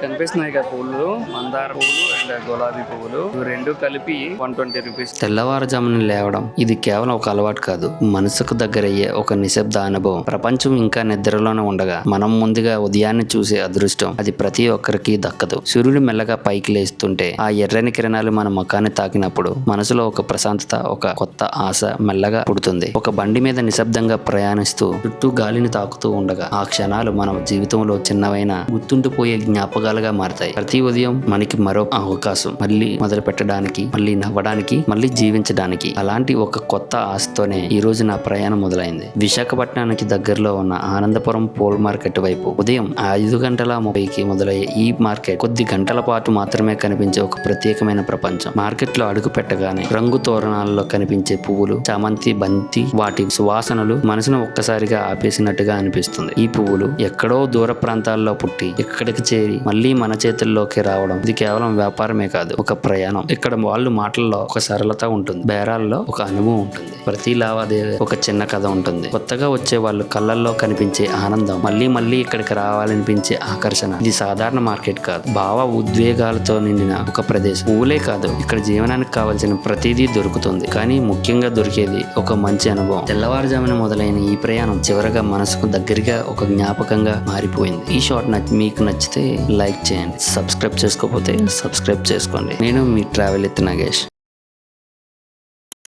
కనిపిస్తున్నాయి కదా పువ్వులు, మందార పువ్వులు అండ్ గులాబీ పువ్వులు, ఇవి రెండు కలిపి 120 రూపీస్. తెల్లవారుజామున లేవడం ఇది కేవలం ఒక అలవాటు కాదు, మనసుకు దగ్గరయ్యే ఒక నిశ్శబ్ద అనుభవం. ప్రపంచం ఇంకా నిద్రలోనే ఉండగా మనం ముందుగా ఉదయాన్నే చూసే అదృష్టం అది ప్రతి ఒక్కరికి దక్కదు. సూర్యుడు మెల్లగా పైకి లేస్తుంటే ఆ ఎర్రని కిరణాలు మన ముఖాన్ని తాకినప్పుడు మనసులో ఒక ప్రశాంతత, ఒక కొత్త ఆశ మెల్లగా పుడుతుంది. ఒక బండి మీద నిశ్శబ్దంగా ప్రయాణిస్తూ చుట్టూ గాలిని తాకుతూ ఉండగా ఆ క్షణాలు మన జీవితంలో చిన్నవైన గుర్తుండిపోయే జ్ఞాపకాలుగా మారతాయి. ప్రతి ఉదయం మనకి మరో అవకాశం, మళ్ళీ మొదలు పెట్టడానికి, మళ్ళీ నవ్వడానికి, మళ్ళీ జీవించడానికి. అలాంటి ఒక కొత్త ఆశతోనే ఈ రోజు నా ప్రయాణం మొదలైంది. విశాఖపట్నానికి దగ్గరలో ఉన్న ఆనందపురం పూల్ మార్కెట్ వైపు ఉదయం 5:30కి మొదలయ్యే ఈ మార్కెట్ కొద్ది గంటల పాటు మాత్రమే కనిపించే ఒక ప్రత్యేకమైన ప్రపంచం. మార్కెట్ లో అడుగు పెట్టగానే రంగు తోరణాలలో కనిపించే పువ్వులు, చామంతి, బంతి, వాటి సువాసనలు మనసును ఒక్కసారిగా ఆపేసినట్టుగా అనిపిస్తుంది. ఈ పువ్వులు ఎక్కడో దూర ప్రాంతాల్లో పుట్టి ఇక్కడికి చేరి మళ్ళీ మన చేతుల్లోకి రావడం ఇది కేవలం వ్యాపారమే కాదు, ఒక ప్రయాణం. ఇక్కడ వాళ్ళు మాటల్లో ఒక సరళత ఉంటుంది, బేరాల్లో ఒక అనుభవం ఉంటుంది, ప్రతి లావాదేవీ ఒక చిన్న కథ ఉంటుంది. కొత్తగా వచ్చే వాళ్ళు కళ్ళల్లో కనిపించే ఆనందం, మళ్ళీ మళ్ళీ ఇక్కడికి రావాలనిపించే ఆకర్షణ. ఇది సాధారణ మార్కెట్ కాదు, భావ ఉద్వేగాలతో నిండిన ఒక ప్రదేశం. పువ్వులే కాదు, ఇక్కడ జీవనానికి కావాల్సిన ప్రతిదీ దొరుకుతుంది, కానీ ముఖ్యంగా దొరికేది ఒక మంచి అనుభవం. తెల్లవారుజామున మొదలైన ఈ ప్రయాణం చివరగా మనసుకు దగ్గరగా ఒక జ్ఞాపకంగా మారిపోయింది. ఈ షార్ట్ మీకు నచ్చితే లైక్ చేయండి, సబ్స్క్రైబ్ చేసుకోకపోతే సబ్స్క్రైబ్ చేసుకోండి. నేను మీ ట్రావెల్ విత్ నాగేష్.